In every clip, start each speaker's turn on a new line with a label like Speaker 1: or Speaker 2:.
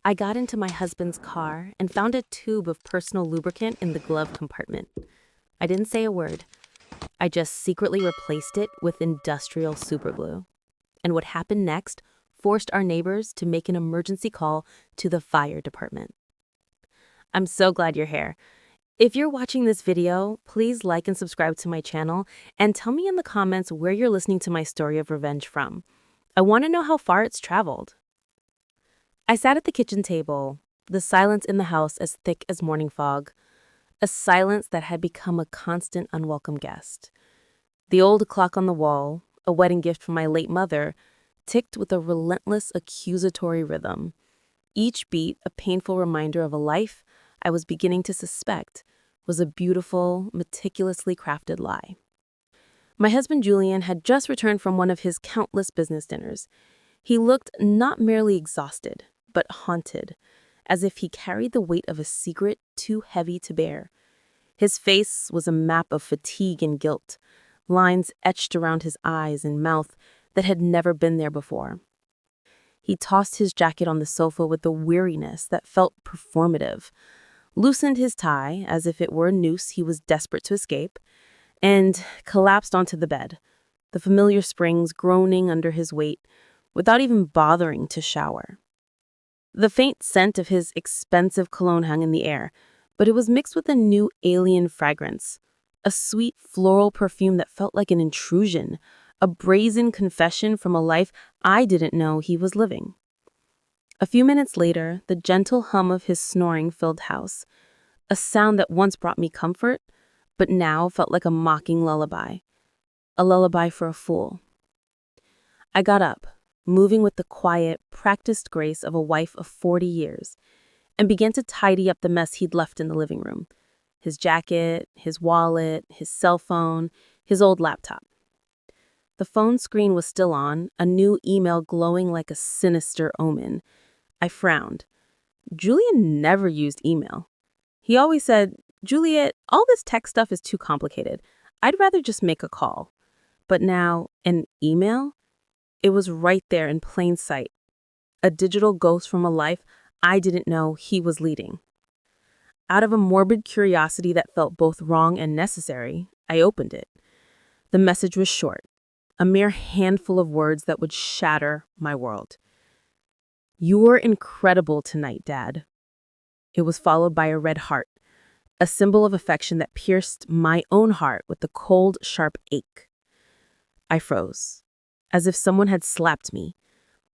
Speaker 1: I got into my husband's car and found a tube of personal lubricant in the glove compartment. I didn't say a word. I just secretly replaced it with industrial superglue. And what happened next forced our neighbors to make an emergency call to the fire department. I'm so glad you're here. If you're watching this video, please like and subscribe to my channel and tell me in the comments where you're listening to my story of revenge from. I want to know how far it's traveled. I sat at the kitchen table, the silence in the house as thick as morning fog, a silence that had become a constant unwelcome guest. The old clock on the wall, a wedding gift from my late mother, ticked with a relentless accusatory rhythm. Each beat a painful reminder of a life I was beginning to suspect was a beautiful, meticulously crafted lie. My husband Julian had just returned from one of his countless business dinners. He looked not merely exhausted, but haunted, as if he carried the weight of a secret too heavy to bear. His face was a map of fatigue and guilt, lines etched around his eyes and mouth that had never been there before. He tossed his jacket on the sofa with a weariness that felt performative, loosened his tie as if it were a noose he was desperate to escape, and collapsed onto the bed, the familiar springs groaning under his weight, without even bothering to shower. The faint scent of his expensive cologne hung in the air, but it was mixed with a new alien fragrance, a sweet floral perfume that felt like an intrusion, a brazen confession from a life I didn't know he was living. A few minutes later, the gentle hum of his snoring filled the house, a sound that once brought me comfort, but now felt like a mocking lullaby, a lullaby for a fool. I got up, moving with the quiet, practiced grace of a wife of 40 years, and began to tidy up the mess he'd left in the living room. His jacket, his wallet, his cell phone, his old laptop. The phone screen was still on, a new email glowing like a sinister omen. I frowned. Julian never used email. He always said, "Juliet, all this tech stuff is too complicated. I'd rather just make a call." But now, an email? It was right there in plain sight. A digital ghost from a life I didn't know he was leading. Out of a morbid curiosity that felt both wrong and necessary, I opened it. The message was short, a mere handful of words that would shatter my world. "You're incredible tonight, Dad." It was followed by a red heart, a symbol of affection that pierced my own heart with a cold, sharp ache. I froze, as if someone had slapped me.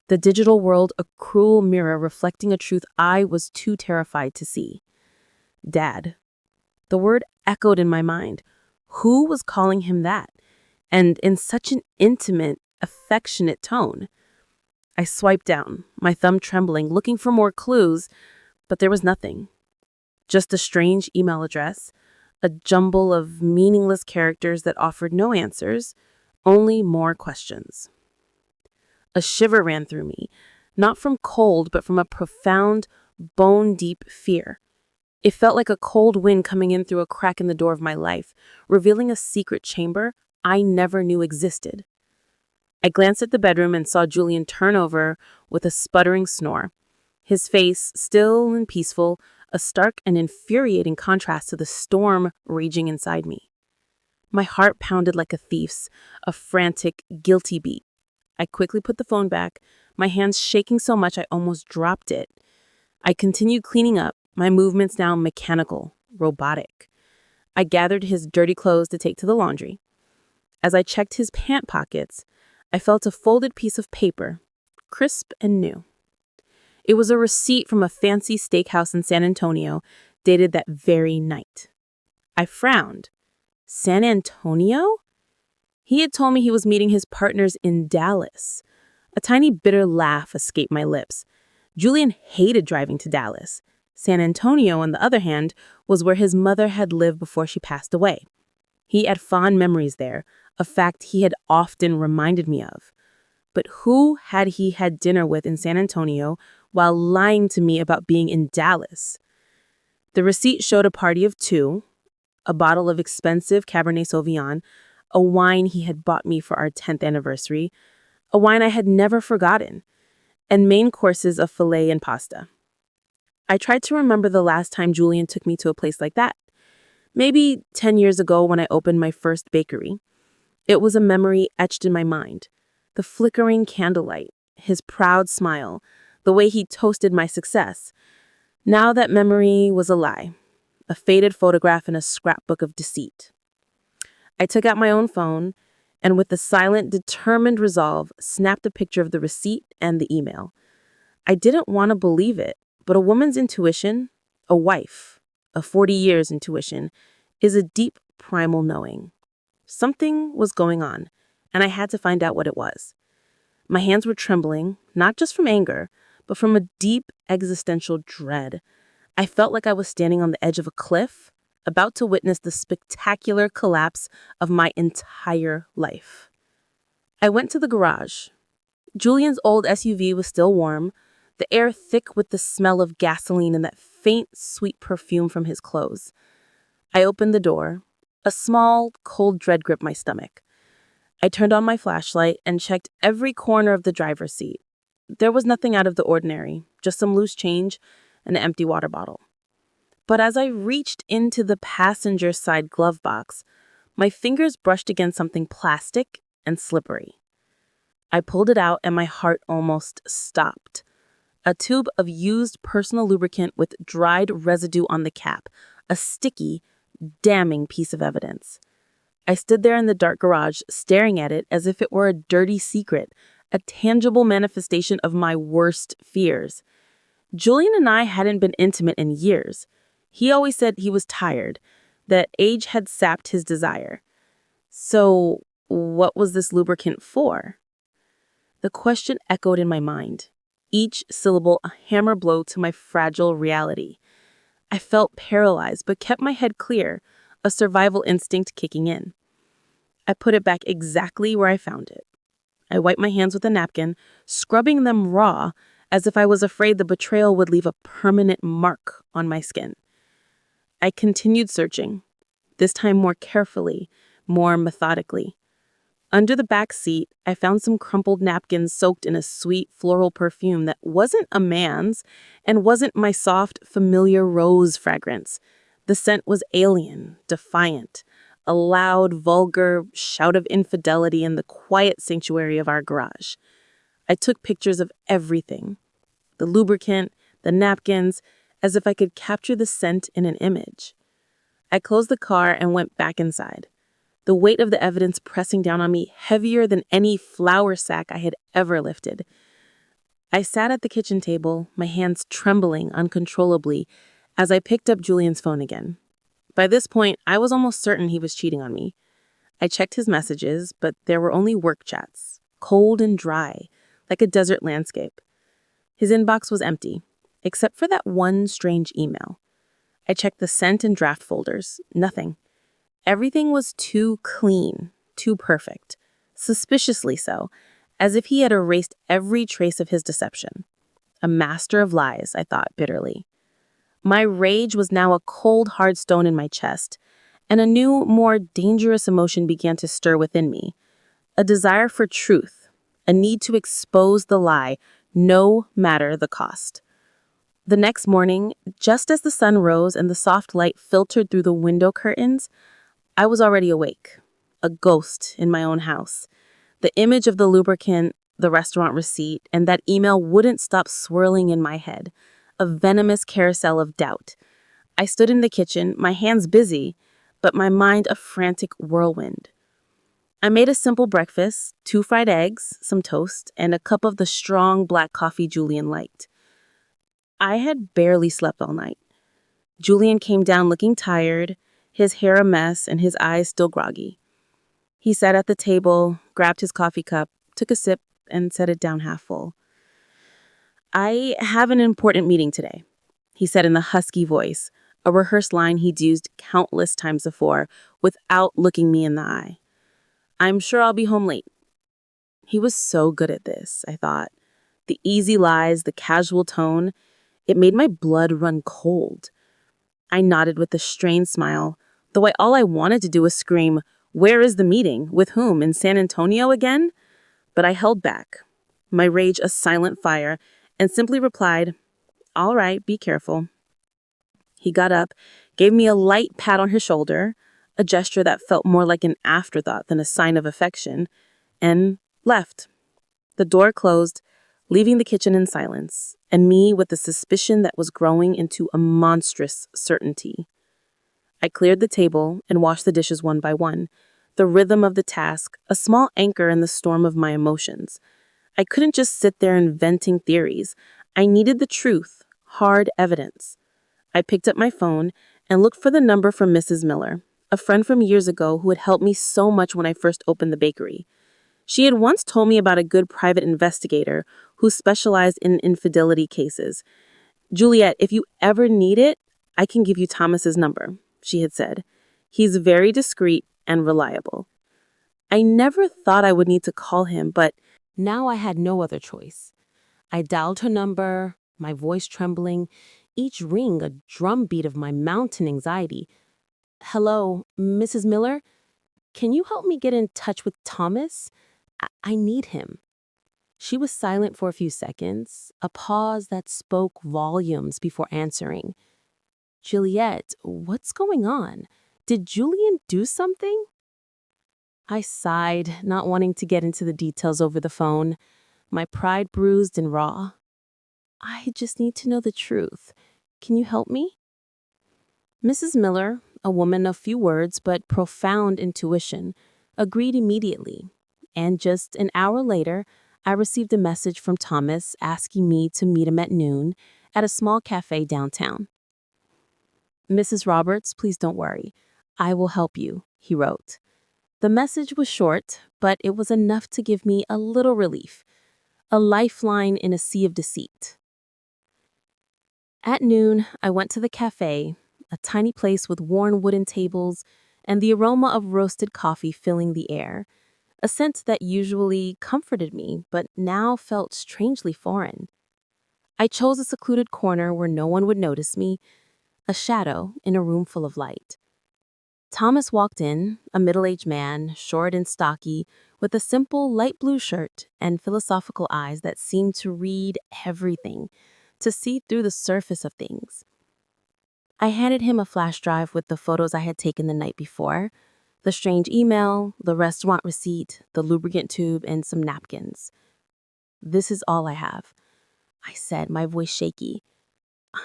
Speaker 1: The digital world a cruel mirror reflecting a truth I was too terrified to see. Dad. The word echoed in my mind. Who was calling him that? And in such an intimate, affectionate tone. I swiped down, my thumb trembling, looking for more clues, but there was nothing. Just a strange email address, a jumble of meaningless characters that offered no answers, only more questions. A shiver ran through me, not from cold, but from a profound, bone-deep fear. It felt like a cold wind coming in through a crack in the door of my life, revealing a secret chamber I never knew existed. I glanced at the bedroom and saw Julian turn over with a sputtering snore, his face still and peaceful, a stark and infuriating contrast to the storm raging inside me. My heart pounded like a thief's, a frantic, guilty beat. I quickly put the phone back, my hands shaking so much I almost dropped it. I continued cleaning up, my movements now mechanical, robotic. I gathered his dirty clothes to take to the laundry. As I checked his pant pockets, I felt a folded piece of paper, crisp and new. It was a receipt from a fancy steakhouse in San Antonio, dated that very night. I frowned. San Antonio? He had told me he was meeting his partners in Dallas. A tiny bitter laugh escaped my lips. Julian hated driving to Dallas. San Antonio, on the other hand, was where his mother had lived before she passed away. He had fond memories there, a fact he had often reminded me of. But who had he had dinner with in San Antonio while lying to me about being in Dallas? The receipt showed a party of two, a bottle of expensive Cabernet Sauvignon, a wine he had bought me for our 10th anniversary, a wine I had never forgotten, and main courses of filet and pasta.
Speaker 2: I tried to remember the last time Julian took me to a place like that. Maybe 10 years ago when I opened my first bakery. It was a memory etched in my mind. The flickering candlelight, his proud smile, the way he toasted my success. Now that memory was a lie, a faded photograph in a scrapbook of deceit. I took out my own phone and with a silent, determined resolve, snapped a picture of the receipt and the email. I didn't want to believe it, but a woman's intuition, a wife, a 40 years intuition, is a deep primal knowing. Something was going on, and I had to find out what it was. My hands were trembling, not just from anger, but from a deep existential dread. I felt like I was standing on the edge of a cliff, about to witness the spectacular collapse of my entire life. I went to the garage. Julian's old SUV was still warm, the air thick with the smell of gasoline and that faint, sweet perfume from his clothes. I opened the door. A small, cold dread gripped my stomach. I turned on my flashlight and checked every corner of the driver's seat. There was nothing out of the ordinary, just some loose change and an empty water bottle. But as I reached into the passenger side glove box, my fingers brushed against something plastic and slippery. I pulled it out and my heart almost stopped. A tube of used personal lubricant with dried residue on the cap, a sticky, damning piece of evidence. I stood there in the dark garage, staring at it as if it were a dirty secret, a tangible manifestation of my worst fears. Julian and I hadn't been intimate in years. He always said he was tired, that age had sapped his desire. So, what was this lubricant for? The question echoed in my mind, each syllable a hammer blow to my fragile reality. I felt paralyzed but kept my head clear, a survival instinct kicking in. I put it back exactly where I found it. I wiped my hands with a napkin, scrubbing them raw as if I was afraid the betrayal would leave a permanent mark on my skin. I continued searching, this time more carefully, more methodically. Under the back seat, I found some crumpled napkins soaked in a sweet floral perfume that wasn't a man's and wasn't my soft, familiar rose fragrance. The scent was alien, defiant, a loud, vulgar shout of infidelity in the quiet sanctuary of our garage. I took pictures of everything, the lubricant, the napkins, as if I could capture the scent in an image. I closed the car and went back inside, the weight of the evidence pressing down on me heavier than any flour sack I had ever lifted. I sat at the kitchen table, my hands trembling uncontrollably as I picked up Julian's phone again. By this point, I was almost certain he was cheating on me. I checked his messages, but there were only work chats, cold and dry, like a desert landscape. His inbox was empty, except for that one strange email. I checked the sent and draft folders. Nothing. Everything was too clean, too perfect, suspiciously so, as if he had erased every trace of his deception. A master of lies, I thought bitterly. My rage was now a cold, hard stone in my chest, and a new, more dangerous emotion began to stir within me. A desire for truth, a need to expose the lie, no matter the cost. The next morning, just as the sun rose and the soft light filtered through the window curtains, I was already awake, a ghost in my own house. The image of the lubricant, the restaurant receipt, and that email wouldn't stop swirling in my head, a venomous carousel of doubt. I stood in the kitchen, my hands busy, but my mind a frantic whirlwind. I made a simple breakfast, 2 fried eggs, some toast, and a cup of the strong black coffee Julian liked. I had barely slept all night. Julian came down looking tired, his hair a mess and his eyes still groggy. He sat at the table, grabbed his coffee cup, took a sip, and set it down half full. "I have an important meeting today," he said in a husky voice, a rehearsed line he'd used countless times before, without looking me in the eye. "I'm sure I'll be home late." He was so good at this, I thought. The easy lies, the casual tone, it made my blood run cold. I nodded with a strained smile, though all I wanted to do was scream, "Where is the meeting? With whom? In San Antonio again?" But I held back, my rage a silent fire, and simply replied, All right, be careful. He got up, gave me a light pat on his shoulder, a gesture that felt more like an afterthought than a sign of affection, and left. The door closed, leaving the kitchen in silence, and me with the suspicion that was growing into a monstrous certainty. I cleared the table and washed the dishes one by one, the rhythm of the task a small anchor in the storm of my emotions. I couldn't just sit there inventing theories. I needed the truth, hard evidence. I picked up my phone and looked for the number from Mrs. Miller, a friend from years ago who had helped me so much when I first opened the bakery. She had once told me about a good private investigator who specialized in infidelity cases. Juliet, if you ever need it, I can give you Thomas's number, she had said. He's very discreet and reliable. I never thought I would need to call him, but
Speaker 1: Now I had no other choice. I dialed her number, my voice trembling, each ring a drumbeat of my mountain anxiety. Hello, Mrs. Miller? Can you help me get in touch with Thomas? I need him. She was silent for a few seconds, a pause that spoke volumes before answering. Juliet, what's going on? Did Julian do something? I sighed, not wanting to get into the details over the phone, my pride bruised and raw. I just need to know the truth. Can you help me? Mrs. Miller, a woman of few words but profound intuition, agreed immediately. And just an hour later, I received a message from Thomas asking me to meet him at noon at a small cafe downtown. Mrs. Roberts, please don't worry. I will help you, he wrote. The message was short, but it was enough to give me a little relief, a lifeline in a sea of deceit. At noon, I went to the cafe, a tiny place with worn wooden tables and the aroma of roasted coffee filling the air, a scent that usually comforted me but now felt strangely foreign. I chose a secluded corner where no one would notice me, a shadow in a room full of light. Thomas walked in, a middle-aged man, short and stocky, with a simple light blue shirt and philosophical eyes that seemed to read everything, to see through the surface of things. I handed him a flash drive with the photos I had taken the night before, the strange email, the restaurant receipt, the lubricant tube, and some napkins. This is all I have, I said, my voice shaky.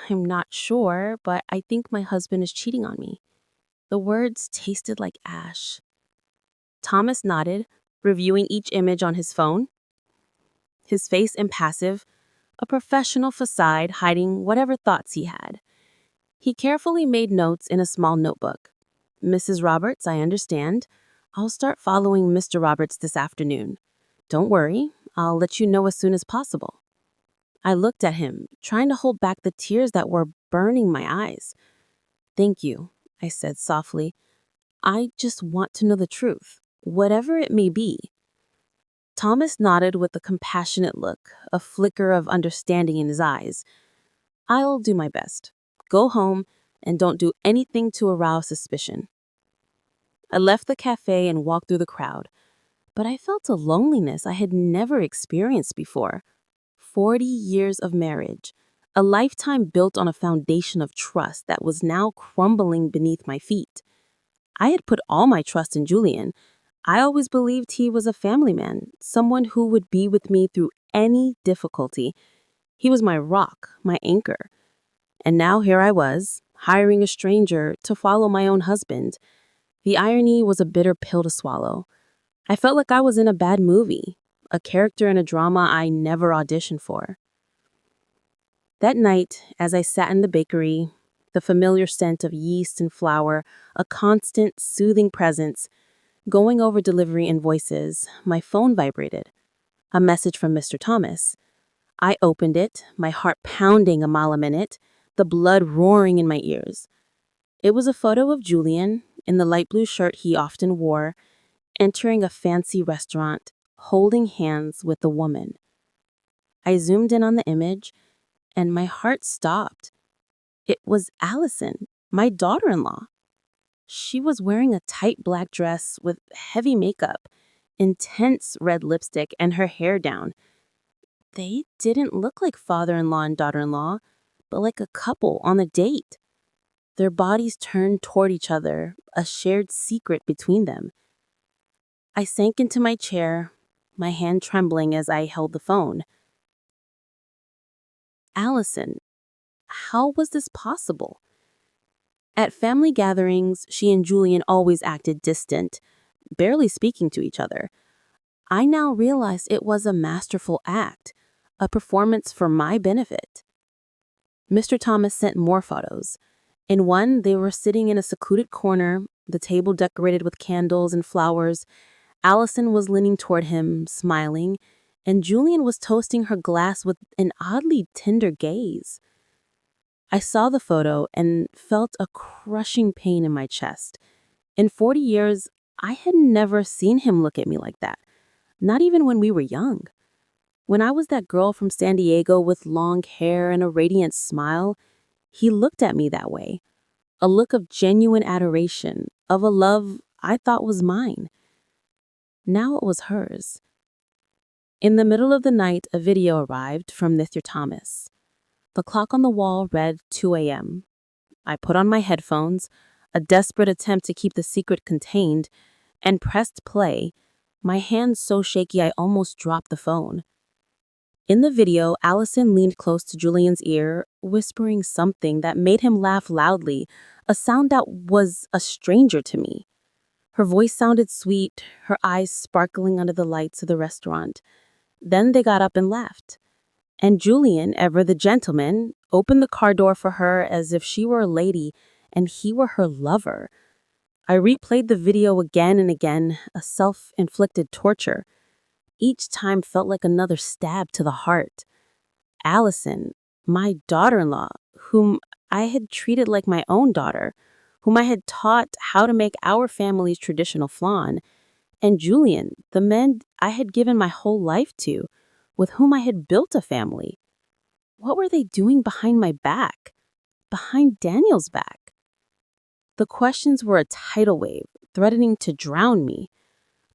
Speaker 1: I'm not sure, but I think my husband is cheating on me. The words tasted like ash. Thomas nodded, reviewing each image on his phone. His face impassive, a professional facade hiding whatever thoughts he had. He carefully made notes in a small notebook. Mrs. Roberts, I understand. I'll start following Mr. Roberts this afternoon. Don't worry, I'll let you know as soon as possible. I looked at him, trying to hold back the tears that were burning my eyes. Thank you, I said softly. I just want to know the truth, whatever it may be. Thomas nodded with a compassionate look, a flicker of understanding in his eyes. I'll do my best. Go home and don't do anything to arouse suspicion. I left the cafe and walked through the crowd, but I felt a loneliness I had never experienced before. 40 years of marriage, a lifetime built on a foundation of trust that was now crumbling beneath my feet. I had put all my trust in Julian. I always believed he was a family man, someone who would be with me through any difficulty. He was my rock, my anchor. And now here I was, hiring a stranger to follow my own husband. The irony was a bitter pill to swallow. I felt like I was in a bad movie, a character in a drama I never auditioned for. That night, as I sat in the bakery, the familiar scent of yeast and flour, a constant, soothing presence, going over delivery invoices, my phone vibrated. A message from Mr. Thomas. I opened it, my heart pounding a mile a minute, the blood roaring in my ears. It was a photo of Julian, in the light blue shirt he often wore, entering a fancy restaurant, holding hands with a woman. I zoomed in on the image, and my heart stopped. It was Allison, my daughter-in-law. She was wearing a tight black dress with heavy makeup, intense red lipstick, and her hair down. They didn't look like father-in-law and daughter-in-law,
Speaker 2: but like a couple on a date. Their bodies turned toward each other, a shared secret between them. I sank into my chair, my hand trembling as I held the phone. Allison, how was this possible? At family gatherings, she and Julian always acted distant, barely speaking to each other. I now realized it was a masterful act, a performance for my benefit. Mr. Thomas sent more photos. In one, they were sitting in a secluded corner, the table decorated with candles and flowers. Allison was leaning toward him, smiling, and Julian was toasting her glass with an oddly tender gaze. I saw the photo and felt a crushing pain in my chest. In 40 years, I had never seen him look at me like that, not even when we were young. When I was that girl from San Diego with long hair and a radiant smile, he looked at me that way. A look of genuine adoration, of a love I thought was mine. Now it was hers. In the middle of the night, a video arrived from Mr. Thomas. The clock on the wall read 2 a.m. I put on my headphones, a desperate attempt to keep the secret contained, and pressed play, my hands so shaky I almost dropped the phone. In the video, Allison leaned close to Julian's ear, whispering something that made him laugh loudly, a sound that was a stranger to me. Her voice sounded sweet, her eyes sparkling under the lights of the restaurant. Then they got up and left. And Julian, ever the gentleman, opened the car door for her as if she were a lady and he were her lover. I replayed the video again and again, a self-inflicted torture. Each time felt like another stab to the heart. Allison, my daughter-in-law, whom I had treated like my own daughter, whom I had taught how to make our family's traditional flan, and Julian, the man I had given my whole life to, with whom I had built a family. What were they doing behind my back? Behind Daniel's back? The questions were a tidal wave, threatening to drown me.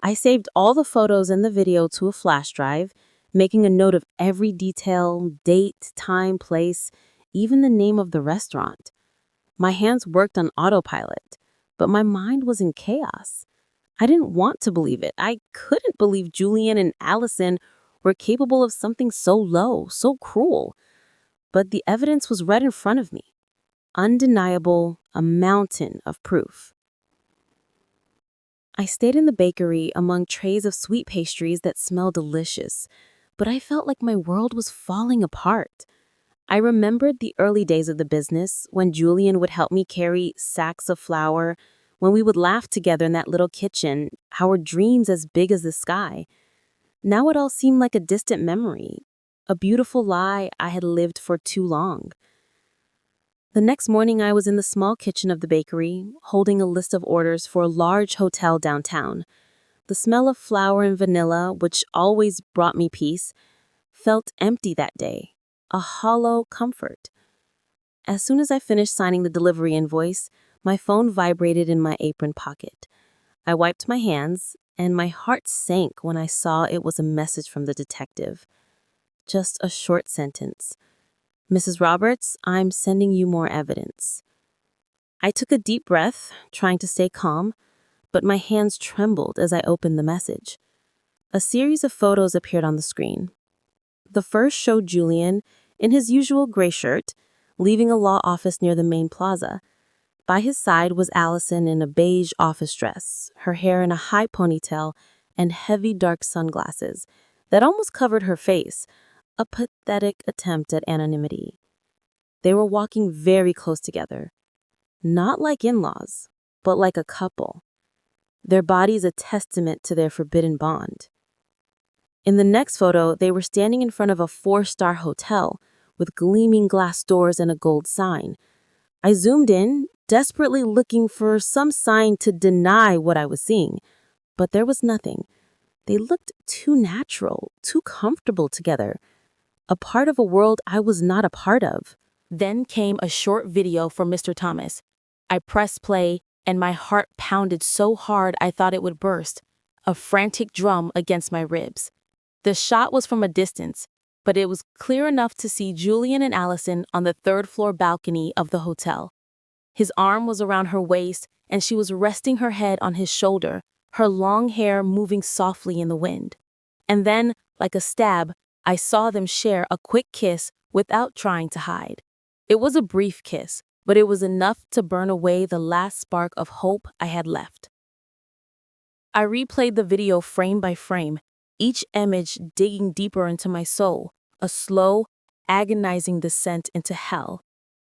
Speaker 2: I saved all the photos and the video to a flash drive, making a note of every detail, date, time, place, even the name of the restaurant. My hands worked on autopilot, but my mind was in chaos. I didn't want to believe it. I couldn't believe Julian and Allison were capable of something so low, so cruel. But the evidence was right in front of me. Undeniable, a mountain of proof. I stayed in the bakery among trays of sweet pastries that smelled delicious, but I felt like my world was falling apart. I remembered the early days of the business when Julian would help me carry sacks of flour, when we would laugh together in that little kitchen, our dreams as big as the sky. Now it all seemed like a distant memory, a beautiful lie I had lived for too long. The next morning, I was in the small kitchen of the bakery, holding a list of orders for a large hotel downtown. The smell of flour and vanilla, which always brought me peace, felt empty that day, a hollow comfort. As soon as I finished signing the delivery invoice, my phone vibrated in my apron pocket. I wiped my hands, and my heart sank when I saw it was a message from the detective. Just a short sentence. "Mrs. Roberts, I'm sending you more evidence." I took a deep breath, trying to stay calm, but my hands trembled as I opened the message. A series of photos appeared on the screen. The first showed Julian, in his usual gray shirt, leaving a law office near the main plaza. By his side was Allison in a beige office dress, her hair in a high ponytail and heavy dark sunglasses that almost covered her face, a pathetic attempt at anonymity. They were walking very close together, not like in-laws, but like a couple. Their bodies a testament to their forbidden bond. In the next photo, they were standing in front of a 4-star hotel with gleaming glass doors and a gold sign. I zoomed in, desperately looking for some sign to deny what I was seeing, but there was nothing. They looked too natural, too comfortable together, a part of a world I was not a part of. Then came a short video from Mr. Thomas. I pressed play, and my heart pounded so hard I thought it would burst, a frantic drum against my ribs. The shot was from a distance,
Speaker 1: but it was clear enough to see Julian and Allison on the third-floor balcony of the hotel. His arm was around her waist, and she was resting her head on his shoulder, her long hair moving softly in the wind. And then, like a stab, I saw them share a quick kiss without trying to hide. It was a brief kiss, but it was enough to burn away the last spark of hope I had left. I replayed the video frame by frame, each image digging deeper into my soul, a slow, agonizing descent into hell.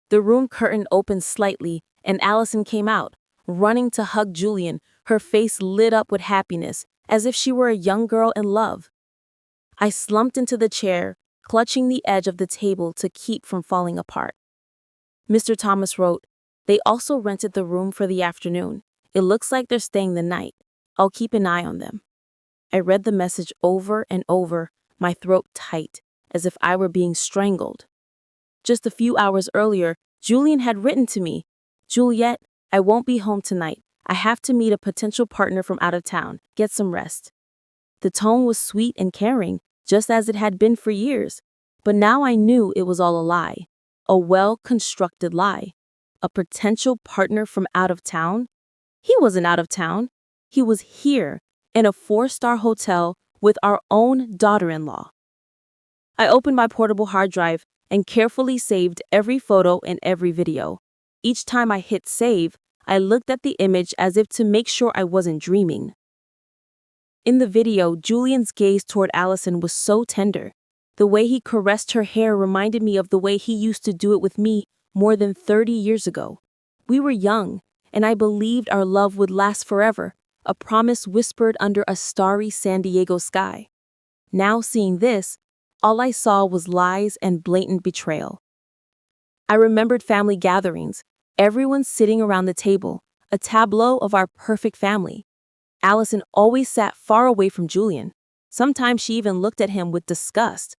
Speaker 1: The room curtain opened slightly, and Allison came out, running to hug Julian, her face lit up with happiness, as if she were a young girl in love. I slumped into the chair, clutching the edge of the table to keep from falling apart. Mr. Thomas wrote, "They also rented the room for the afternoon. It looks like they're staying the night. I'll keep an eye on them." I read the message over and over, my throat tight, as if I were being strangled. Just a few hours earlier, Julian had written to me, "Juliet, I won't be home tonight. I have to meet a potential partner from out of town. Get some rest." The tone was sweet and caring, just as it had been for years. But now I knew it was all a lie, a well-constructed lie. A potential partner from out of town? He wasn't out of town. He was here, in a 4-star hotel with our own daughter-in-law. I opened my portable hard drive and carefully saved every photo and every video. Each time I hit save, I looked at the image as if to make sure I wasn't dreaming. In the video, Julian's gaze toward Allison was so tender. The way he caressed her hair reminded me of the way he used to do it with me more than 30 years ago. We were young, and I believed our love would last forever, a promise whispered under a starry San Diego sky. Now seeing this, all I saw was lies and blatant betrayal. I remembered family gatherings, everyone sitting around the table, a tableau of our perfect family. Allison always sat far away from Julian. Sometimes she even looked at him with disgust.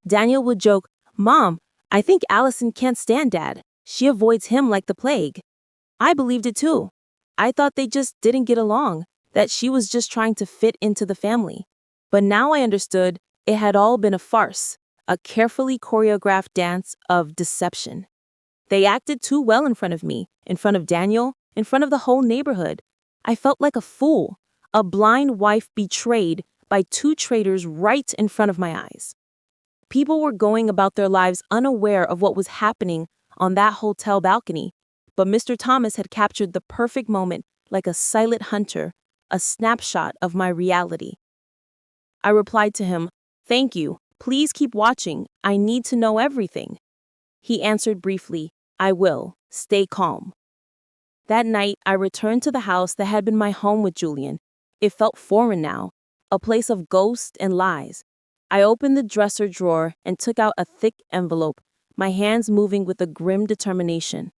Speaker 1: Daniel would joke, "Mom, I think Allison can't stand Dad. She avoids him like the plague." I believed it too. I thought they just didn't get along, that she was just trying to fit into the family. But now I understood it had all been a farce, a carefully choreographed dance of deception. They acted too well in front of me, in front of Daniel, in front of the whole neighborhood. I felt like a fool, a blind wife betrayed by 2 traitors right in front of my eyes. People were going about their lives unaware of what was happening on that hotel balcony, but Mr. Thomas had captured the perfect moment like a silent hunter, a snapshot of my reality. I replied to him, "Thank you. Please keep watching. I need to know everything." He answered briefly, "I will. Stay calm." That night, I returned to the house that had been my home with Julian. It felt foreign now, a place of ghosts and lies. I opened the dresser drawer and took out a thick envelope, my hands moving with a grim determination.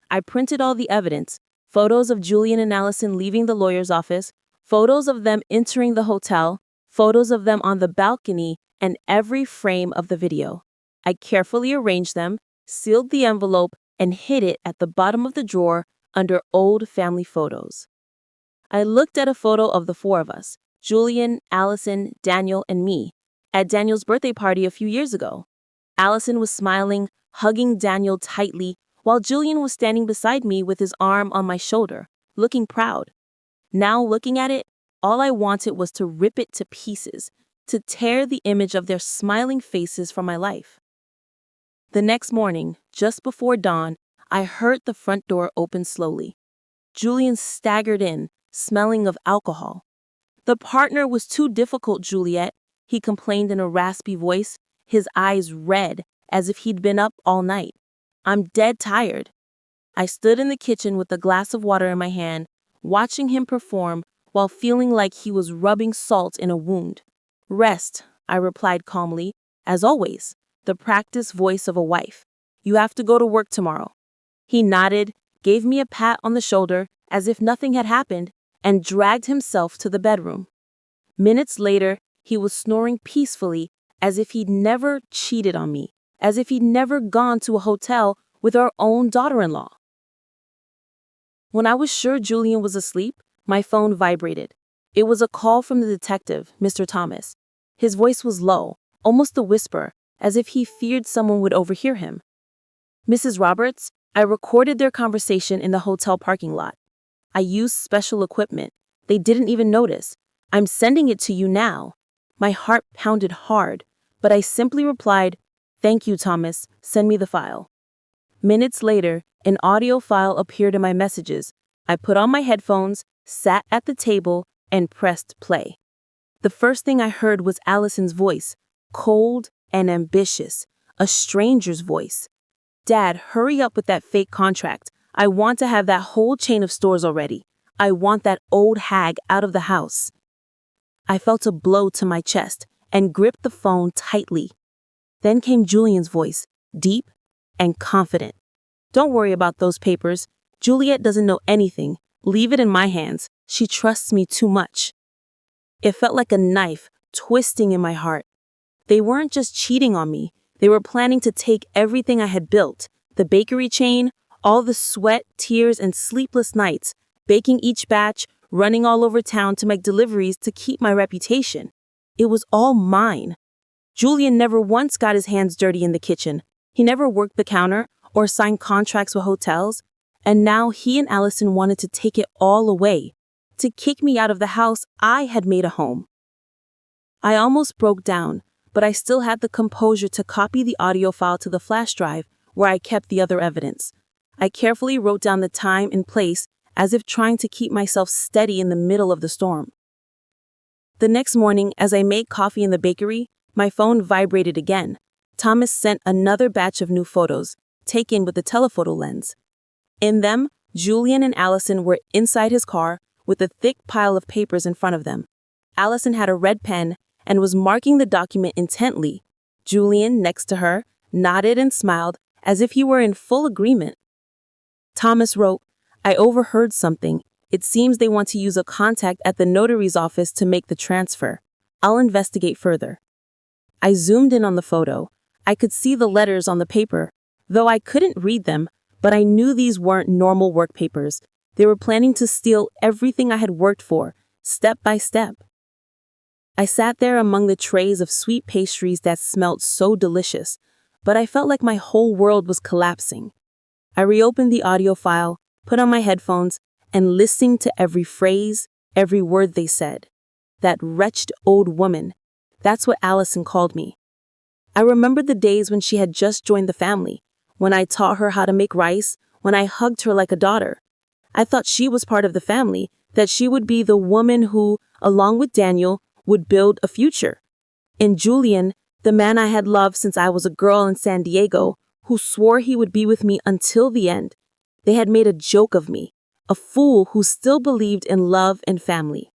Speaker 1: I printed all the evidence, photos of Julian and Allison leaving the lawyer's office, photos of them entering the hotel, photos of them on the balcony, and every frame of the video. I carefully arranged them, sealed the envelope, and hid it at the bottom of the drawer under old family photos. I looked at a photo of the 4 of us, Julian, Allison, Daniel, and me, at Daniel's birthday party a few years ago. Allison was smiling, hugging Daniel tightly, while Julian was standing beside me with his arm on my shoulder, looking proud. Now looking at it, all I wanted was to rip it to pieces, to tear the image of their smiling faces from my life. The next morning, just before dawn, I heard the front door open slowly. Julian staggered in, smelling of alcohol. "The partner was too difficult, Juliet," he complained in a raspy voice, his eyes red, as if he'd been up all night. "I'm dead tired." I stood in the kitchen with a glass of water in my hand, watching him perform while feeling like he was rubbing salt in a wound. "Rest," I replied calmly, as always, the practiced voice of a wife. "You have to go to work tomorrow." He nodded, gave me a pat on the shoulder as if nothing had happened, and dragged himself to the bedroom. Minutes later, he was snoring peacefully as if he'd never cheated on me, as if he'd never gone to a hotel with our own daughter-in-law. When I was sure Julian was asleep, my phone vibrated. It was a call from the detective, Mr. Thomas. His voice was low, almost a whisper,
Speaker 2: as if he feared someone would overhear him. "Mrs. Roberts, I recorded their conversation in the hotel parking lot. I used special equipment. They didn't even notice. I'm sending it to you now." My heart pounded hard, but I simply replied, "Thank you, Thomas. Send me the file." Minutes later, an audio file appeared in my messages. I put on my headphones, sat at the table, and pressed play. The first thing I heard was Allison's voice, cold and ambitious, a stranger's voice. "Dad, hurry up with that fake contract. I want to have that whole chain of stores already. I want that old hag out of the house." I felt a blow to my chest and gripped the phone tightly. Then came Julian's voice, deep and confident. "Don't worry about those papers. Juliet doesn't know anything. Leave it in my hands. She trusts me too much." It felt like a knife twisting in my heart. They weren't just cheating on me. They were planning to take everything I had built, the bakery chain, all the sweat, tears, and sleepless nights, baking each batch, running all over town to make deliveries to keep my reputation. It was all mine. Julian never once got his hands dirty in the kitchen. He never worked the counter or signed contracts with hotels. And now he and Allison wanted to take it all away, to kick me out of the house I had made a home. I almost broke down, but I still had the composure to copy the audio file to the flash drive where I kept the other evidence. I carefully wrote down the time and place as if trying to keep myself steady in the middle of the storm. The next morning, as I made coffee in the bakery, my phone vibrated again. Thomas sent another batch of new photos, taken with the telephoto lens. In them, Julian and Allison were inside his car with a thick pile of papers in front of them. Allison had a red pen and was marking the document intently. Julian, next to her, nodded and smiled as if he were in full agreement. Thomas wrote, "I overheard something. It seems they want to use a contact at the notary's office to make the transfer. I'll investigate further." I zoomed in on the photo. I could see the letters on the paper, though I couldn't read them, but I knew these weren't normal work papers. They were planning to steal everything I had worked for, step by step. I sat there among the trays of sweet pastries that smelled so delicious, but I felt like my whole world was collapsing. I reopened the audio file, put on my headphones, and listened to every phrase, every word they said. That wretched old woman. That's what Allison called me. I remembered the days when she had just joined the family, when I taught her how to make rice, when I hugged her like a daughter. I thought she was part of the family, that she would be the woman who, along with Daniel, would build a future. And Julian, the man I had loved since I was a girl in San Diego, who swore he would be with me until the end. They had made a joke of me, a fool who still believed in love and family.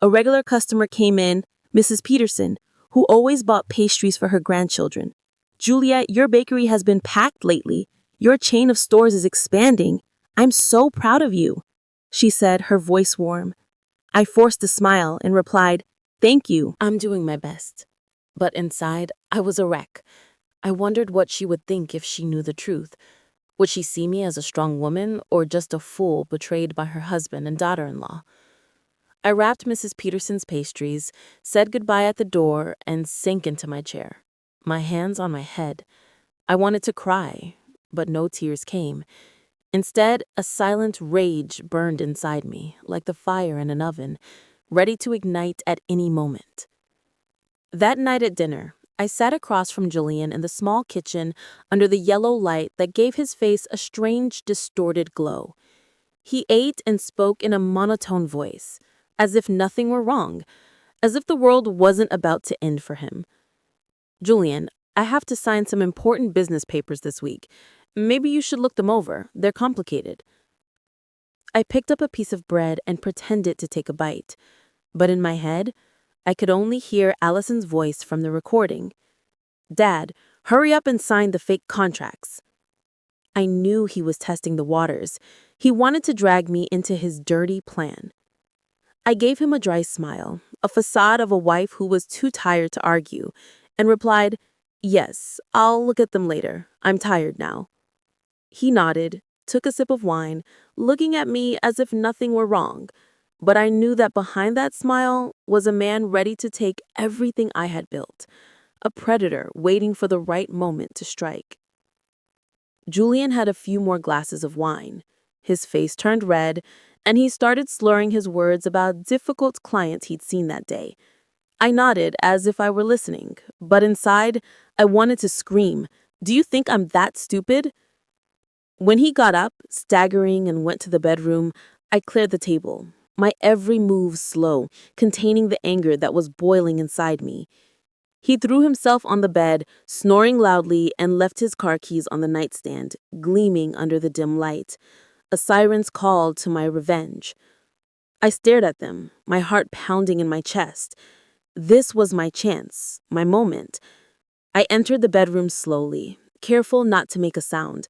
Speaker 2: A regular customer came in, Mrs. Peterson, who always bought pastries for her grandchildren. "Juliet, your bakery has been packed lately. Your chain of stores is expanding. I'm so proud of you," she said, her voice warm. I forced a smile and replied, "Thank you."
Speaker 1: I'm doing my best. But inside, I was a wreck. I wondered what she would think if she knew the truth. Would she see me as a strong woman or just a fool betrayed by her husband and daughter-in-law? I wrapped Mrs. Peterson's pastries, said goodbye at the door, and sank into my chair, my hands on my head. I wanted to cry, but no tears came. Instead, a silent rage burned inside me, like the fire in an oven, ready to ignite at any moment. That night at dinner, I sat across from Julian in the small kitchen under the yellow light that gave his face a strange, distorted glow. He ate and spoke in a monotone voice, as if nothing were wrong, as if the world wasn't about to end for him. "Julian, I have to sign some important business papers this week. Maybe you should look them over. They're complicated." I picked up a piece of bread and pretended to take a bite. But in my head, I could only hear Allison's voice from the recording. "Dad, hurry up and sign the fake contracts." I knew he was testing the waters. He wanted to drag me into his dirty plan. I gave him a dry smile, a facade of a wife who was too tired to argue, and replied, "Yes, I'll look at them later. I'm tired now." He nodded, took a sip of wine, looking at me as if nothing were wrong. But I knew that behind that smile was a man ready to take everything I had built,
Speaker 2: a predator waiting for the right moment to strike. Julian had a few more glasses of wine. His face turned red, and he started slurring his words about difficult clients he'd seen that day. I nodded as if I were listening, but inside, I wanted to scream, "Do you think I'm that stupid?" When he got up, staggering, and went to the bedroom, I cleared the table, my every move slow, containing the anger that was boiling inside me. He threw himself on the bed, snoring loudly, and left his car keys on the nightstand, gleaming under the dim light. A siren's call to my revenge. I stared at them, my heart pounding in my chest. This was my chance, my moment. I entered the bedroom slowly, careful not to make a sound.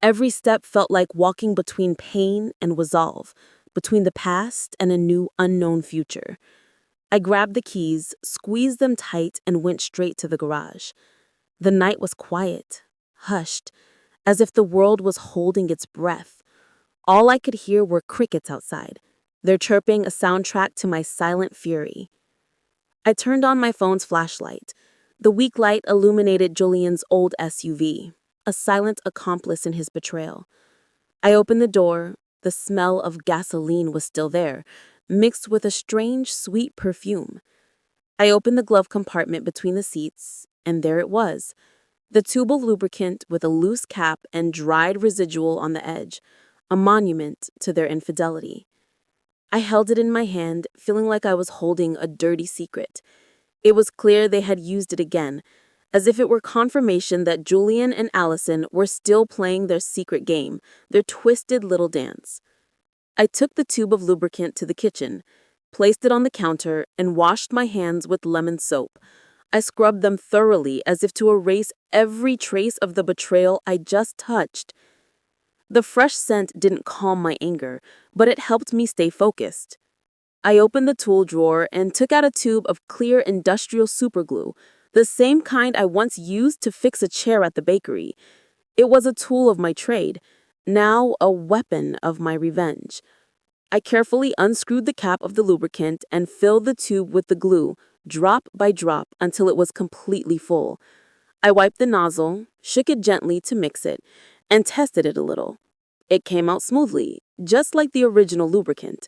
Speaker 2: Every step felt like walking between pain and resolve, between the past and a new unknown future. I grabbed the keys, squeezed them tight, and went straight to the garage. The night was quiet, hushed, as if the world was holding its breath. All I could hear were crickets outside, their chirping a soundtrack to my silent fury. I turned on my phone's flashlight. The weak light illuminated Julian's old SUV, a silent accomplice in his betrayal. I opened the door. The smell of gasoline was still there, mixed with a strange, sweet perfume. I opened the glove compartment between the seats, and there it was, the tube of lubricant with a loose cap and dried residual on the edge, a monument to their infidelity. I held it in my hand, feeling like I was holding a dirty secret. It was clear they had used it again, as if it were confirmation that Julian and Allison were still playing their secret game, their twisted little dance. I took the tube of lubricant to the kitchen, placed it on the counter, and washed my hands with lemon soap. I scrubbed them thoroughly as if to erase every trace of the betrayal I just touched. The fresh scent didn't calm my anger, but it helped me stay focused. I opened the tool drawer and took out a tube of clear industrial superglue, the same kind I once used to fix a chair at the bakery. It was a tool of my trade, now a weapon of my revenge. I carefully unscrewed the cap of the lubricant and filled the tube with the glue, drop by drop, until it was completely full. I wiped the nozzle, shook it gently to mix it, and tested it a little. It came out smoothly, just like the original lubricant.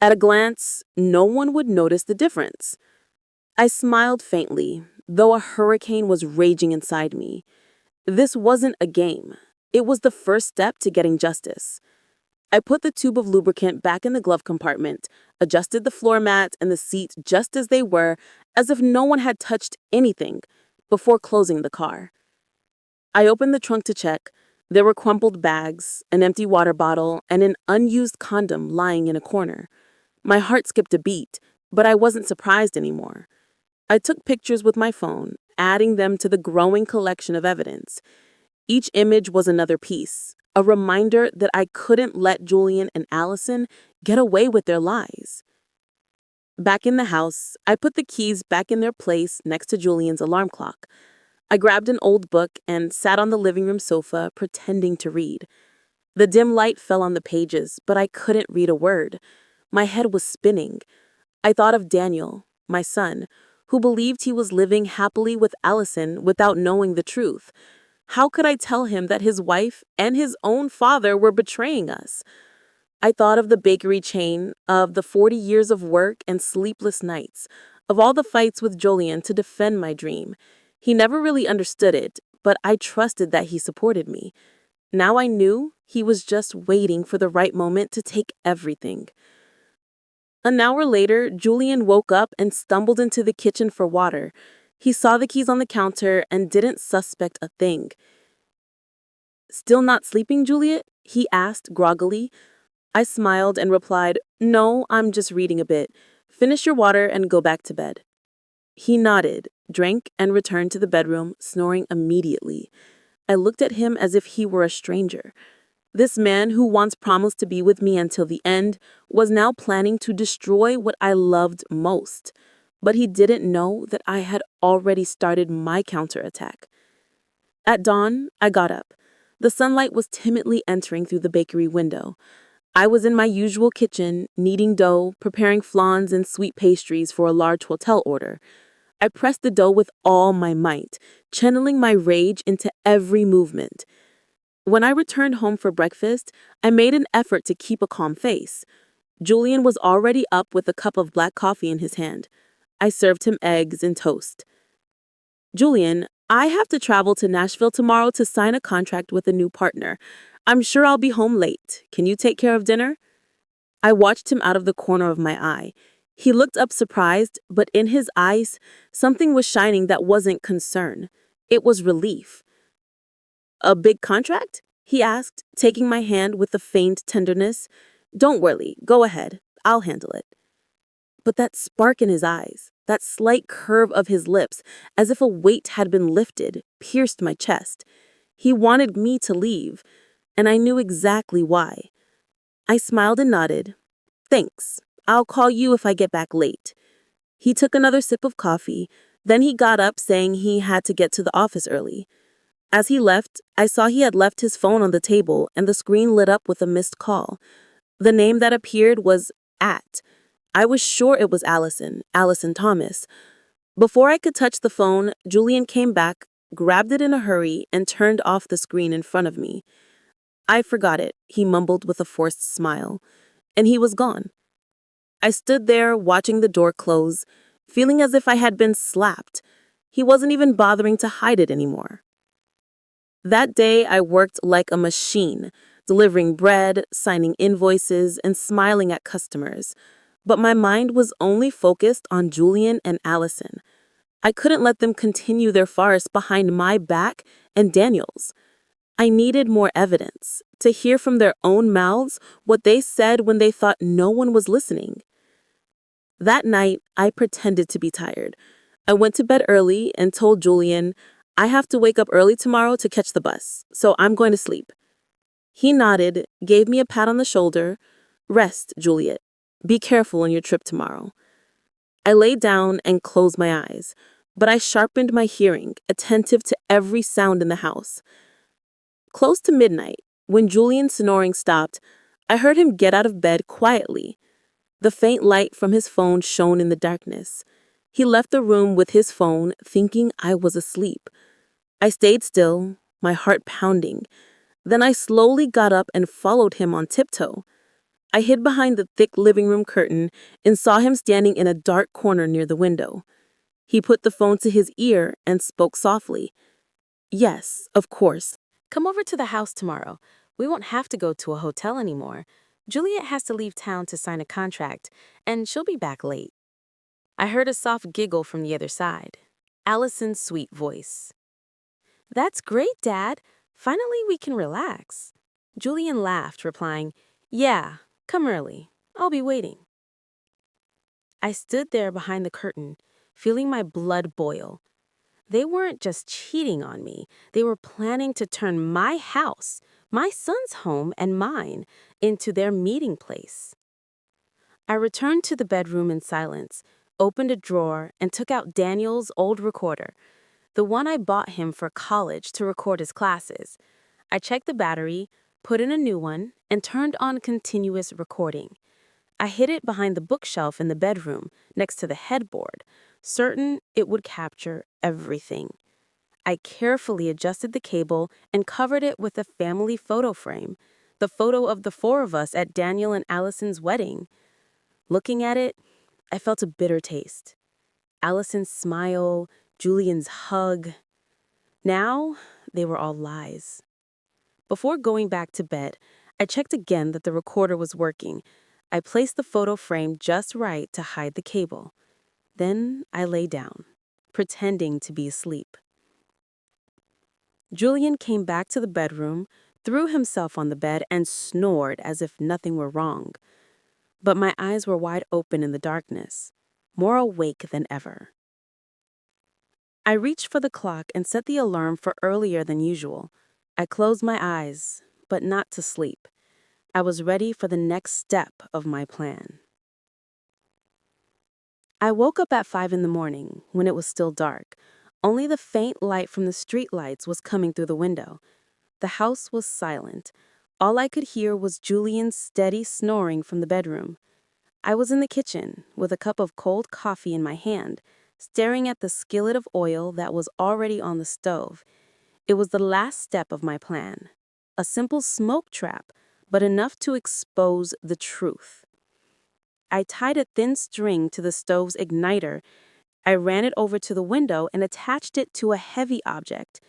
Speaker 2: At a glance, no one would notice the difference. I smiled faintly, though a hurricane was raging inside me. This wasn't a game. It was the first step to getting justice. I put the tube of lubricant back in the glove compartment, adjusted the floor mat and the seat just as they were, as if no one had touched anything, before closing the car. I opened the trunk to check. There were crumpled bags, an empty water bottle, and an unused condom lying in a corner. My heart skipped a beat, but I wasn't surprised anymore. I took pictures with my phone, adding them to the growing collection of evidence. Each image was another piece, a reminder that I couldn't let Julian and Allison get away with their lies. Back in the house, I put the keys back in their place next to Julian's alarm clock. I grabbed an old book and sat on the living room sofa, pretending to read. The dim light fell on the pages, but I couldn't read a word. My head was spinning. I thought of Daniel, my son, who believed he was living happily with Allison without knowing the truth. How could I tell him that his wife and his own father were betraying us? I thought of the bakery chain, of the 40 years of work and sleepless nights, of all the fights with Julian to defend my dream. He never really understood it, but I trusted that he supported me. Now I knew he was just waiting for the right moment to take everything. An hour later, Julian woke up and stumbled into the kitchen for water. He saw the keys on the counter and didn't suspect a thing. "Still not sleeping, Juliet?" he asked groggily. I smiled and replied, "No, I'm just reading a bit. Finish your water and go back to bed." He nodded, drank, and returned to the bedroom, snoring immediately. I looked at him as if he were a stranger. This man, who once promised to be with me until the end, was now planning to destroy what I loved most. But he didn't know that I had already started my counterattack. At dawn, I got up. The sunlight was timidly entering through the bakery window. I was in my usual kitchen, kneading dough, preparing flans and sweet pastries for a large hotel order. I pressed the dough with all my might, channeling my rage into every movement. When I returned home for breakfast, I made an effort to keep a calm face. Julian was already up with a cup of black coffee in his hand. I served him eggs and toast. Julian, I have to travel to Nashville tomorrow to sign a contract with a new partner. I'm sure I'll be home late. Can you take care of dinner? I watched him out of the corner of my eye. He looked up surprised, but in his eyes, something was shining that wasn't concern. It was relief. A big contract? He asked, taking my hand with a feigned tenderness. Don't worry, go ahead. I'll handle it. But that spark in his eyes, that slight curve of his lips, as if a weight had been lifted, pierced my chest. He wanted me to leave, and I knew exactly why. I smiled and nodded. Thanks. I'll call you if I get back late. He took another sip of coffee, then he got up saying he had to get to the office early. As he left, I saw he had left his phone on the table and the screen lit up with a missed call. The name that appeared was at. I was sure it was Allison Thomas. Before I could touch the phone, Julian came back, grabbed it in a hurry, and turned off the screen in front of me. I forgot it, he mumbled with a forced smile, and he was gone. I stood there watching the door close, feeling as if I had been slapped. He wasn't even bothering to hide it anymore. That day, I worked like a machine, delivering bread, signing invoices, and smiling at customers. But my mind was only focused on Julian and Allison. I couldn't let them continue their farce behind my back and Daniel's. I needed more evidence, to hear from their own mouths what they said when they thought no one was listening. That night, I pretended to be tired. I went to bed early and told Julian, I have to wake up early tomorrow to catch the bus, so I'm going to sleep. He nodded, gave me a pat on the shoulder. Rest, Juliet. Be careful on your trip tomorrow. I lay down and closed my eyes, but I sharpened my hearing, attentive to every sound in the house. Close to midnight, when Julian's snoring stopped, I heard him get out of bed quietly. The faint light from his phone shone in the darkness. He left the room with his phone, thinking I was asleep. I stayed still, my heart pounding. Then I slowly got up and followed him on tiptoe. I hid behind the thick living room curtain and saw him standing in a dark corner near the window. He put the phone to his ear and spoke softly. Yes, of course.
Speaker 1: Come over to the house tomorrow. We won't have to go to a hotel anymore. Juliet has to leave town to sign a contract, and she'll be back late. I heard a soft giggle from the other side. Allison's sweet voice. That's great, Dad. Finally, we can relax. Julian laughed, replying, Yeah, come early. I'll be waiting. I stood there behind the curtain, feeling my blood boil. They weren't just cheating on me. They were planning to turn my house, my son's home and mine, into their meeting place. I returned to the bedroom in silence, opened a drawer, and took out Daniel's old recorder, the one I bought him for college to record his classes. I checked the battery, put in a new one, and turned on continuous recording. I hid it behind the bookshelf in the bedroom, next to the headboard, certain it would capture everything. I carefully adjusted the cable and covered it with a family photo frame, the photo of the four of us at Daniel and Allison's wedding. Looking at it, I felt a bitter taste. Allison's smile, Julian's hug. Now, they were all lies. Before going back to bed, I checked again that the recorder was working. I placed the photo frame just right to hide the cable. Then I lay down, pretending to be asleep. Julian came back to the bedroom, threw himself on the bed, and snored as if nothing were wrong. But my eyes were wide open in the darkness, more awake than ever. I reached for the clock and set the alarm for earlier than usual. I closed my eyes, but not to sleep. I was ready for the next step of my plan. I woke up at 5 in the morning when it was still dark. Only the faint light from the street lights was coming through the window. The house was silent. All I could hear was Julian's steady snoring from the bedroom. I was in the kitchen with a cup of cold coffee in my hand,
Speaker 2: staring at the skillet of oil that was already on the stove. It was the last step of my plan. A simple smoke trap, but enough to expose the truth. I tied a thin string to the stove's igniter. I ran it over to the window and attached it to a heavy object,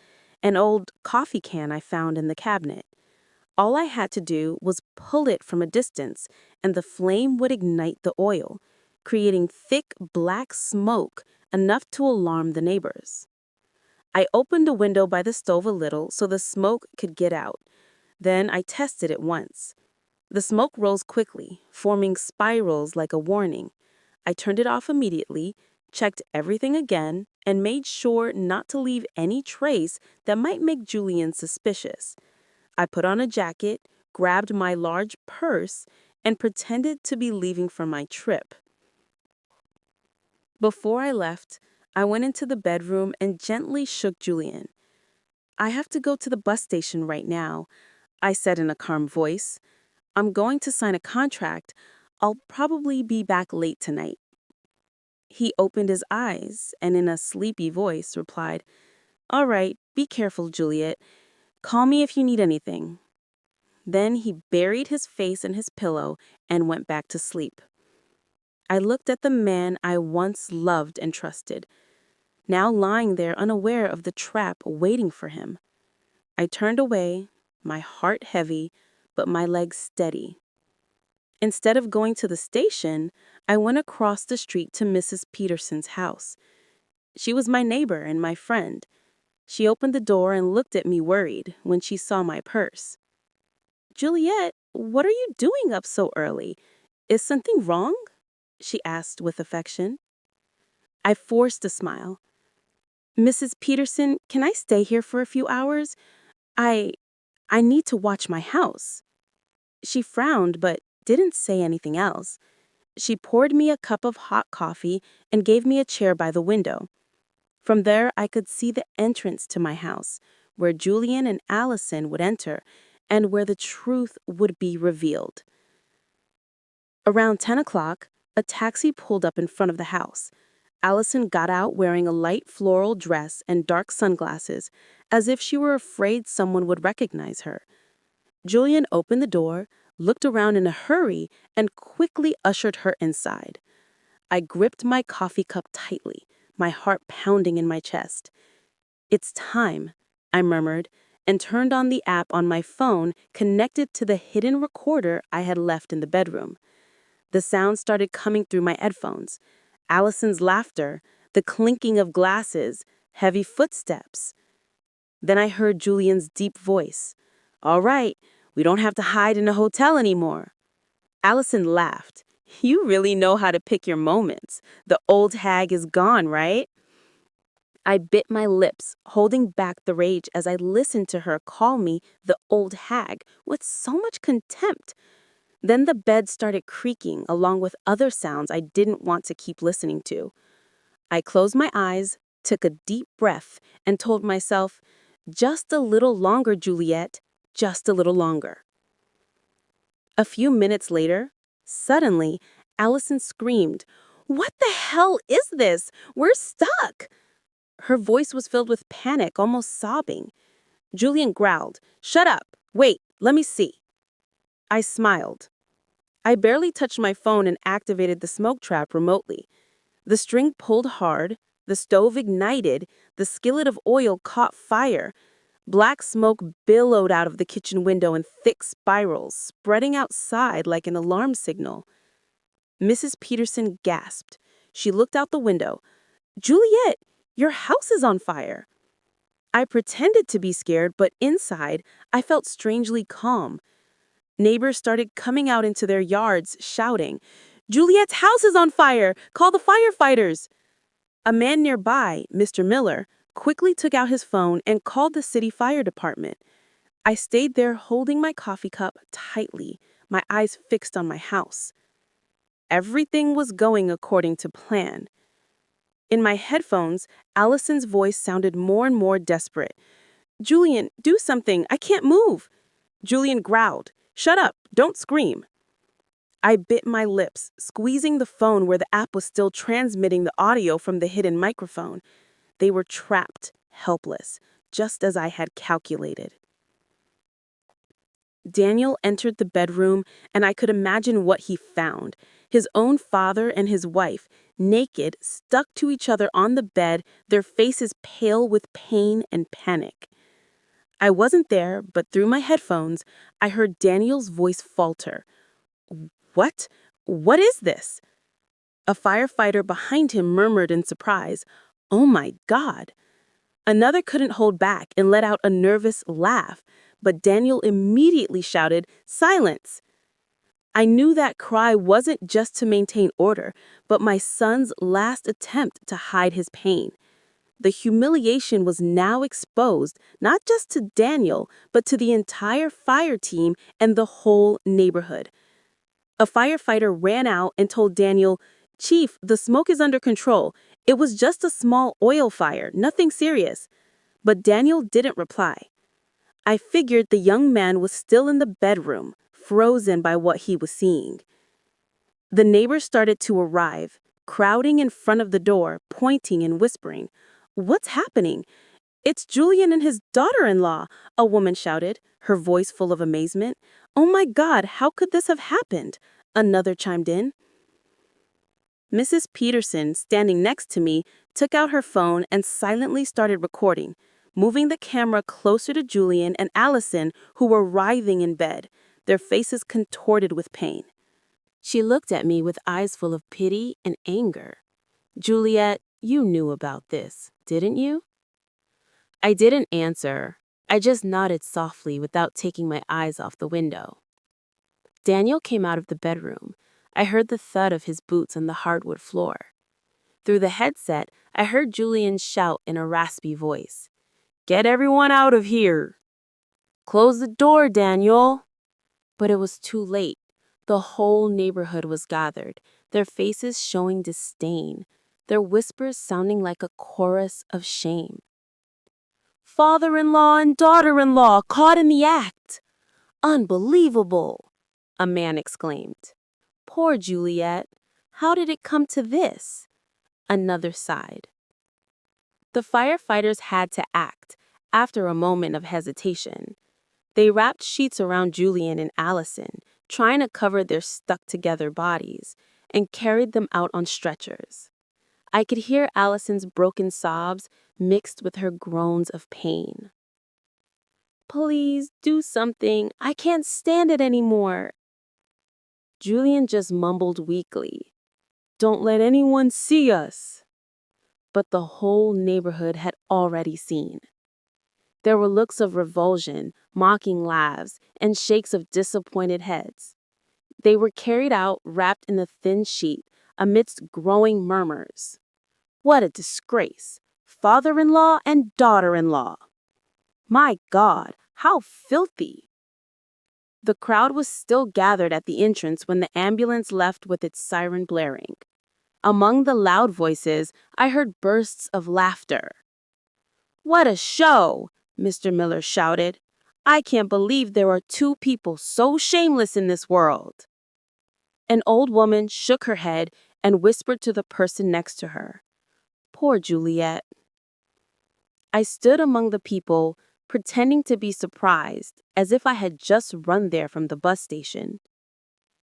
Speaker 2: an old coffee can I found in the cabinet. All I had to do was pull it from a distance, and the flame would ignite the oil, creating thick black smoke enough to alarm the neighbors. I opened the window by the stove a little so the smoke could get out. Then I tested it once. The smoke rose quickly, forming spirals like a warning. I turned it off immediately, checked everything again, and made sure not to leave any trace that might make Julian suspicious. I put on a jacket, grabbed my large purse, and pretended to be leaving for my trip. Before I left, I went into the bedroom and gently shook Julian. "I have to go to the bus station right now," I said in a calm voice. "I'm going to sign a contract. I'll probably be back late tonight." He opened his eyes and in a sleepy voice replied, "All right, be careful, Juliet. Call me if you need anything." Then he buried his face in his pillow and went back to sleep. I looked at the man I once loved and trusted, now lying there unaware of the trap waiting for him. I turned away, my heart heavy, but my legs steady. Instead of going to the station, I went across the street to Mrs. Peterson's house. She was my neighbor and my friend. She opened the door and looked at me worried when she saw my purse. "Juliet, what are you doing up so early? Is something wrong?" she asked with affection. I forced a smile. "Mrs. Peterson, can I stay here for a few hours? I need to watch my house." She frowned but didn't say anything else. She poured me a cup of hot coffee and gave me a chair by the window. From there, I could see the entrance to my house, where Julian and Allison would enter, and where the truth would be revealed. Around 10 o'clock, a taxi pulled up in front of the house. Allison got out wearing a light floral dress and dark sunglasses, as if she were afraid someone would recognize her. Julian opened the door, looked around in a hurry, and quickly ushered her inside. I gripped my coffee cup tightly, my heart pounding in my chest. "It's time," I murmured, and turned on the app on my phone connected to the hidden recorder I had left in the bedroom. The sound started coming through my headphones. Allison's laughter, the clinking of glasses, heavy footsteps. Then I heard Julian's deep voice. "All right, we don't have to hide in a hotel anymore." Allison laughed. "You really know how to pick your moments. The old hag is gone, right?" I bit my lips, holding back the rage as I listened to her call me the old hag with so much contempt. Then the bed started creaking along with other sounds I didn't want to keep listening to. I closed my eyes, took a deep breath, and told myself, "Just a little longer, Juliet, just a little longer." A few minutes later, suddenly, Allison screamed, "What the hell is this? We're stuck!" Her voice was filled with panic, almost sobbing. Julian growled, "Shut up! Wait, let me see." I smiled. I barely touched my phone and activated the smoke trap remotely. The string pulled hard, the stove ignited, the skillet of oil caught fire. Black smoke billowed out of the kitchen window in thick spirals, spreading outside like an alarm signal. Mrs. Peterson gasped. She looked out the window. "Juliet, your house is on fire." I pretended to be scared, but inside, I felt strangely calm. Neighbors started coming out into their yards, shouting, "Juliet's house is on fire! Call the firefighters!" A man nearby, Mr. Miller, quickly took out his phone and called the city fire department. I stayed there holding my coffee cup tightly, my eyes fixed on my house. Everything was going according to plan. In my headphones, Allison's voice sounded more and more desperate. "Julian, do something. I can't move." Julian growled, "Shut up. Don't scream." I bit my lips, squeezing the phone where the app was still transmitting the audio from the hidden microphone. They were trapped, helpless, just as I had calculated. Daniel entered the bedroom, and I could imagine what he found. His own father and his wife, naked, stuck to each other on the bed, their faces pale with pain and panic. I wasn't there, but through my headphones, I heard Daniel's voice falter. What? What is this? A firefighter behind him murmured in surprise, "Oh my God." Another couldn't hold back and let out a nervous laugh, but Daniel immediately shouted, "Silence!" I knew that cry wasn't just to maintain order, but my son's last attempt to hide his pain. The humiliation was now exposed, not just to Daniel, but to the entire fire team and the whole neighborhood. A firefighter ran out and told Daniel, "Chief, the smoke is under control. It was just a small oil fire, nothing serious." But Daniel didn't reply. I figured the young man was still in the bedroom, frozen by what he was seeing. The neighbors started to arrive, crowding in front of the door, pointing and whispering, "What's happening?" "It's Julian and his daughter-in-law," a woman shouted, her voice full of amazement. "Oh my God, how could this have happened?" Another chimed in. Mrs. Peterson, standing next to me, took out her phone and silently started recording, moving the camera closer to Julian and Allison, who were writhing in bed, their faces contorted with pain. She looked at me with eyes full of pity and anger. "Juliet, you knew about this, didn't you?" I didn't answer. I just nodded softly without taking my eyes off the window. Daniel came out of the bedroom. I heard the thud of his boots on the hardwood floor. Through the headset, I heard Julian shout in a raspy voice, "Get everyone out of here! Close the door, Daniel!" But it was too late. The whole neighborhood was gathered, their faces showing disdain, their whispers sounding like a chorus of shame. "Father-in-law and daughter-in-law caught in the act! Unbelievable!" a man exclaimed. "Poor Juliet. How did it come to this?" Another sighed. The firefighters had to act, after a moment of hesitation. They wrapped sheets around Julian and Allison, trying to cover their stuck-together bodies, and carried them out on stretchers. I could hear Allison's broken sobs mixed with her groans of pain. "Please do something. I can't stand it anymore." Julian just mumbled weakly, "Don't let anyone see us." But the whole neighborhood had already seen. There were looks of revulsion, mocking laughs, and shakes of disappointed heads. They were carried out wrapped in a thin sheet amidst growing murmurs. What a disgrace! Father-in-law and daughter-in-law. My God, how filthy! The crowd was still gathered at the entrance when the ambulance left with its siren blaring. Among the loud voices, I heard bursts of laughter. "What a show!" Mr. Miller shouted. "I can't believe there are two people so shameless in this world." An old woman shook her head and whispered to the person next to her, "Poor Juliet." I stood among the people, pretending to be surprised, as if I had just run there from the bus station.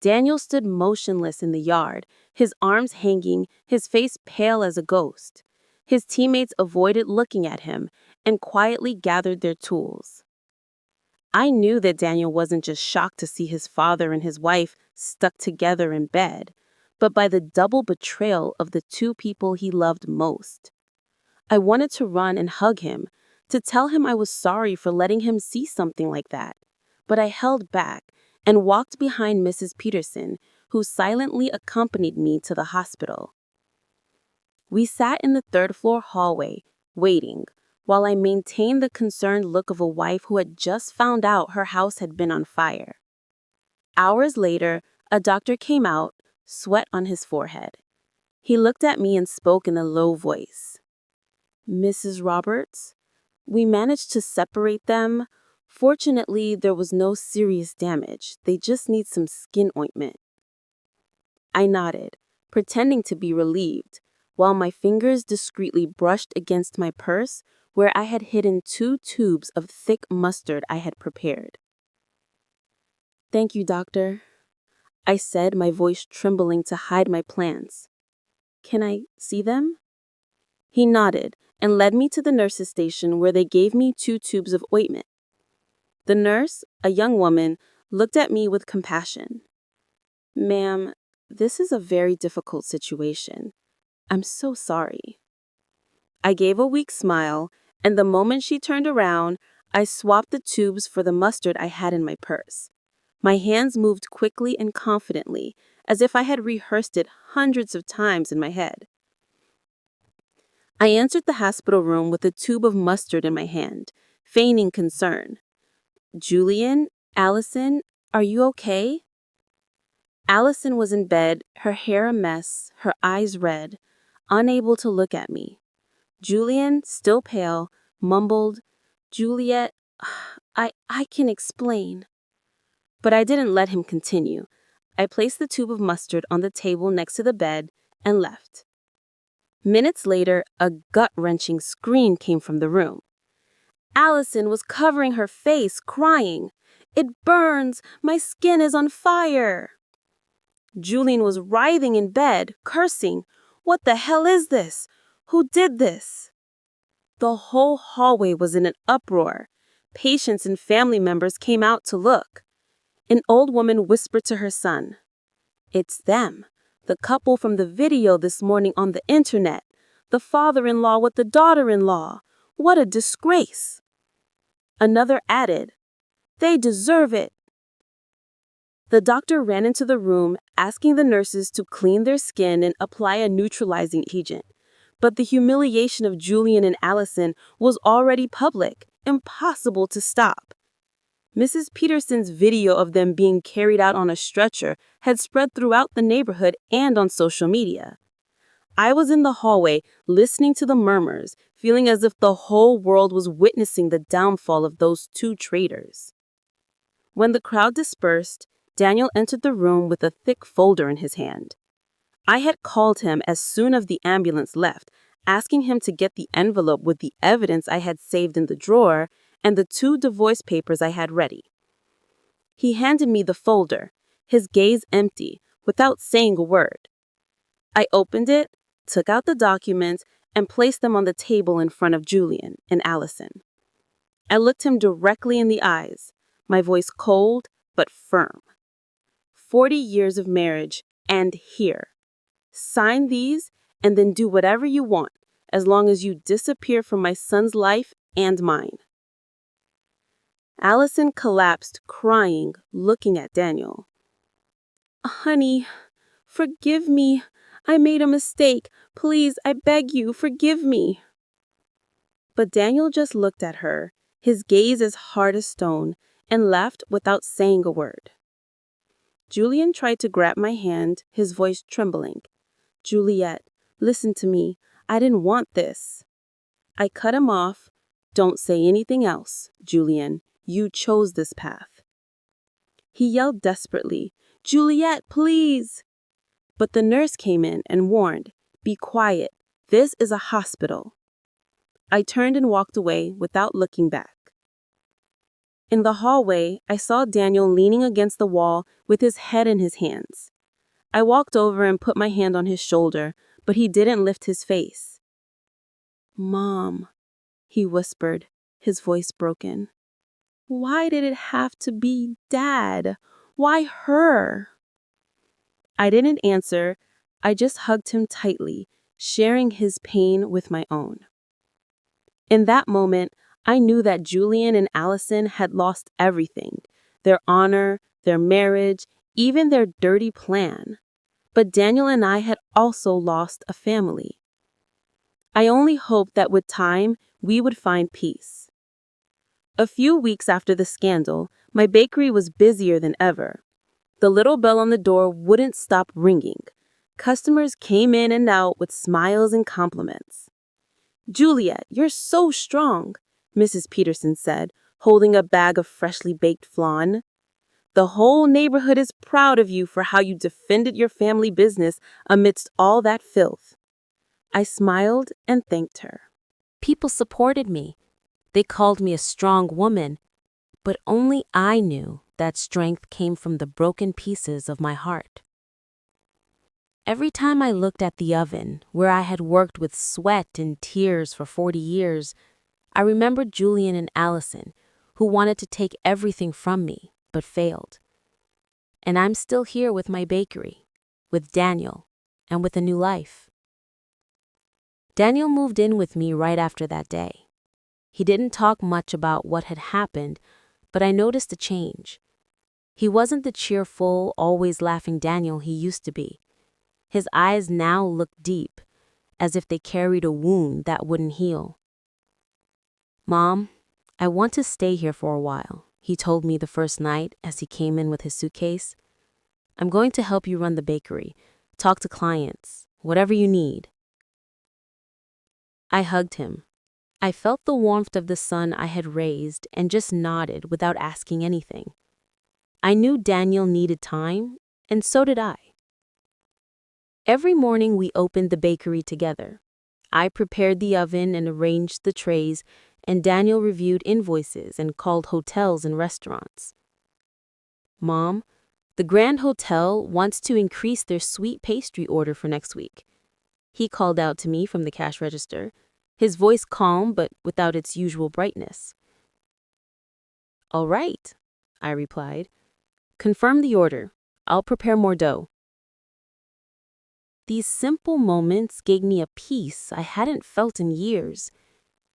Speaker 2: Daniel stood motionless in the yard, his arms hanging, his face pale as a ghost. His teammates avoided looking at him and quietly gathered their tools. I knew that Daniel wasn't just shocked to see his father and his wife stuck together in bed, but by the double betrayal of the two people he loved most. I wanted to run and hug him, to tell him I was sorry for letting him see something like that, but I held back and walked behind Mrs. Peterson, who silently accompanied me to the hospital. We sat in the third-floor hallway, waiting, while I maintained the concerned look of a wife who had just found out her house had been on fire. Hours later, a doctor came out, sweat on his forehead. He looked at me and spoke in a low voice. "Mrs. Roberts, we managed to separate them. Fortunately, there was no serious damage. They just need some skin ointment." I nodded, pretending to be relieved, while my fingers discreetly brushed against my purse where I had hidden 2 tubes of thick mustard I had prepared. "Thank you, doctor," I said, my voice trembling to hide my plans. "Can I see them?" He nodded and led me to the nurse's station where they gave me 2 tubes of ointment. The nurse, a young woman, looked at me with compassion. "Ma'am, this is a very difficult situation. I'm so sorry." I gave a weak smile, and the moment she turned around, I swapped the tubes for the mustard I had in my purse. My hands moved quickly and confidently, as if I had rehearsed it hundreds of times in my head. I entered the hospital room with a tube of mustard in my hand, feigning concern. "Julian, Allison, are you okay?" Allison was in bed, her hair a mess, her eyes red, unable to look at me. Julian, still pale, mumbled, "Juliet, I can explain." But I didn't let him continue. I placed the tube of mustard on the table next to the bed and left. Minutes later, a gut-wrenching scream came from the room. Allison was covering her face, crying, "It burns! My skin is on fire!" Julian was writhing in bed, cursing, "What the hell is this? Who did this?" The whole hallway was in an uproar. Patients and family members came out to look. An old woman whispered to her son, "It's them, the couple from the video this morning on the internet, the father-in-law with the daughter-in-law. What a disgrace." Another added, "They deserve it." The doctor ran into the room, asking the nurses to clean their skin and apply a neutralizing agent. But the humiliation of Julian and Allison was already public, impossible to stop. Mrs. Peterson's video of them being carried out on a stretcher had spread throughout the neighborhood and on social media. I was in the hallway, listening to the murmurs, feeling as if the whole world was witnessing the downfall of those 2 traitors. When the crowd dispersed, Daniel entered the room with a thick folder in his hand. I had called him as soon as the ambulance left, asking him to get the envelope with the evidence I had saved in the drawer and the 2 divorce papers I had ready. He handed me the folder, his gaze empty, without saying a word. I opened it, took out the documents, and placed them on the table in front of Julian and Allison. I looked him directly in the eyes, my voice cold but firm. 40 years of marriage, and here. Sign these and then do whatever you want, as long as you disappear from my son's life and mine. Allison collapsed, crying, looking at Daniel. "Honey, forgive me. I made a mistake. Please, I beg you, forgive me." But Daniel just looked at her, his gaze as hard as stone, and left without saying a word. Julian tried to grab my hand, his voice trembling. "Juliet, listen to me. I didn't want this." I cut him off. "Don't say anything else, Julian. You chose this path." He yelled desperately, "Juliet, please!" But the nurse came in and warned, "Be quiet. This is a hospital." I turned and walked away without looking back. In the hallway, I saw Daniel leaning against the wall with his head in his hands. I walked over and put my hand on his shoulder, but he didn't lift his face. "Mom," he whispered, his voice broken. "Why did it have to be Dad? Why her?" I didn't answer. I just hugged him tightly, sharing his pain with my own. In that moment, I knew that Julian and Allison had lost everything, their honor, their marriage, even their dirty plan. But Daniel and I had also lost a family. I only hoped that with time, we would find peace. A few weeks after the scandal, my bakery was busier than ever. The little bell on the door wouldn't stop ringing. Customers came in and out with smiles and compliments. "Juliet, you're so strong," Mrs. Peterson said, holding a bag of freshly baked flan. The whole neighborhood is proud of you for how you defended your family business amidst all that filth." I smiled and thanked her.
Speaker 1: People supported me. They called me a strong woman, but only I knew that strength came from the broken pieces of my heart. Every time I looked at the oven, where I had worked with sweat and tears for 40 years, I remembered Julian and Allison, who wanted to take everything from me, but failed. And I'm still here with my bakery, with Daniel, and with a new life. Daniel moved in with me right after that day. He didn't talk much about what had happened, but I noticed a change. He wasn't the cheerful, always laughing Daniel he used to be. His eyes now looked deep, as if they carried a wound that wouldn't heal. "Mom, I want to stay here for a while," he told me the first night as he came in with his suitcase. "I'm going to help you run the bakery, talk to clients, whatever you need." I hugged him. I felt the warmth of the son I had raised and just nodded without asking anything. I knew Daniel needed time, and so did I. Every morning we opened the bakery together. I prepared the oven and arranged the trays, and Daniel reviewed invoices and called hotels and restaurants. "Mom, the Grand Hotel wants to increase their sweet pastry order for next week," he called out to me from the cash register, his voice calm but without its usual brightness. "All right," I replied. "Confirm the order. I'll prepare more dough." These simple moments gave me a peace I hadn't felt in years.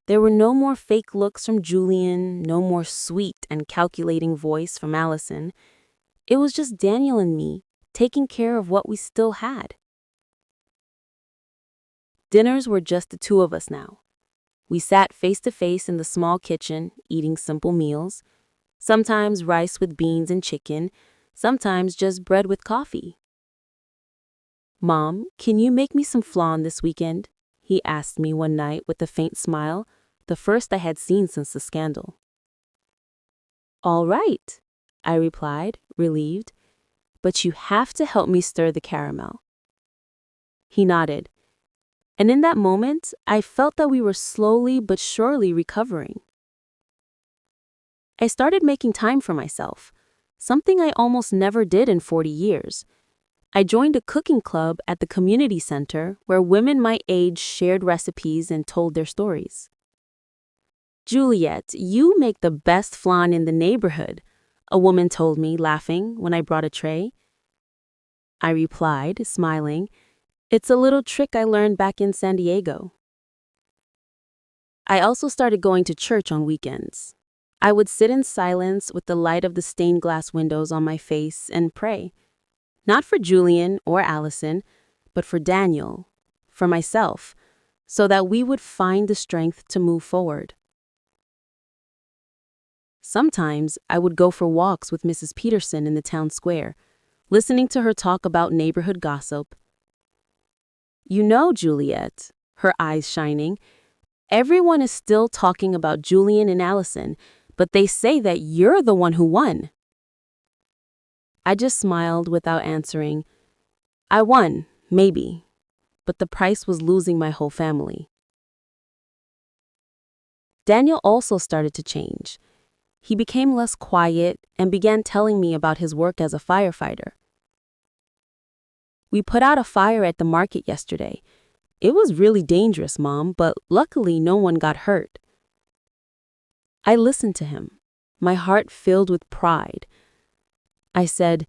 Speaker 1: There were no more fake looks from Julian, no more sweet and calculating voice from Allison. It was just Daniel and me, taking care of what we still had. Dinners were just the two of us now. We sat face to face in the small kitchen, eating simple meals. Sometimes rice with beans and chicken, sometimes just bread with coffee. "Mom, can you make me some flan this weekend?" he asked me one night with a faint smile, the first I had seen since the scandal. "All right," I replied, relieved, "but you have to help me stir the caramel." He nodded, and in that moment, I felt that we were slowly but surely recovering. I started making time for myself, something I almost never did in 40 years. I joined a cooking club at the community center where women my age shared recipes and told their stories. "Juliet, you make the best flan in the neighborhood," a woman told me, laughing, when I brought a tray. I replied, smiling, "It's a little trick I learned back in San Diego." I also started going to church on weekends. I would sit in silence with the light of the stained glass windows on my face and pray. Not for Julian or Allison, but for Daniel, for myself, so that we would find the strength to move forward. Sometimes I would go for walks with Mrs. Peterson in the town square, listening to her talk about neighborhood gossip. "You know, Juliet," her eyes shining, "everyone is still talking about Julian and Allison, but they say that you're the one who won." I just smiled without answering. I won, maybe, but the price was losing my whole family. Daniel also started to change. He became less quiet and began telling me about his work as a firefighter. "We put out a fire at the market yesterday. It was really dangerous, Mom, but luckily no one got hurt." I listened to him, my heart filled with pride. I said,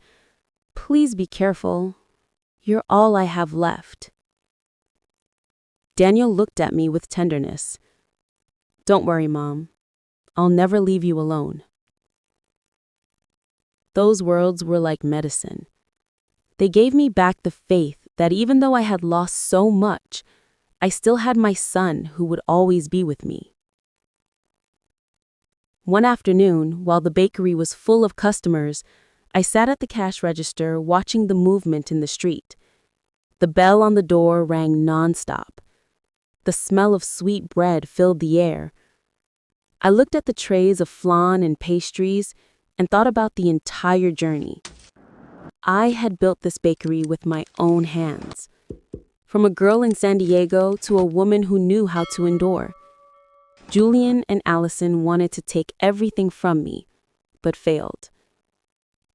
Speaker 1: "Please be careful. You're all I have left." Daniel looked at me with tenderness. "Don't worry, Mom. I'll never leave you alone." Those words were like medicine. They gave me back the faith that even though I had lost so much, I still had my son who would always be with me. One afternoon, while the bakery was full of customers, I sat at the cash register watching the movement in the street. The bell on the door rang nonstop. The smell of sweet bread filled the air. I looked at the trays of flan and pastries,
Speaker 2: and thought about the entire journey. I had built this bakery with my own hands. From a girl in San Diego to a woman who knew how to endure. Julian and Allison wanted to take everything from me, but failed.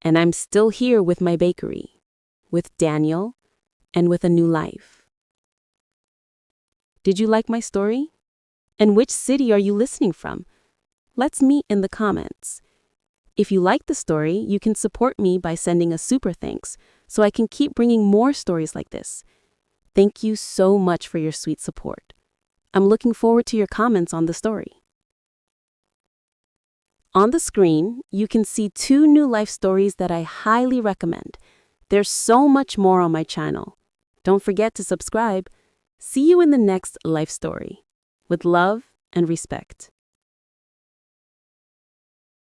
Speaker 2: And I'm still here with my bakery, with Daniel, and with a new life. Did you like my story? And which city are you listening from? Let's meet in the comments. If you like the story, you can support me by sending a super thanks so I can keep bringing more stories like this. Thank you so much for your sweet support. I'm looking forward to your comments on the story. On the screen, you can see 2 new life stories that I highly recommend. There's so much more on my channel. Don't forget to subscribe. See you in the next life story. With love and respect.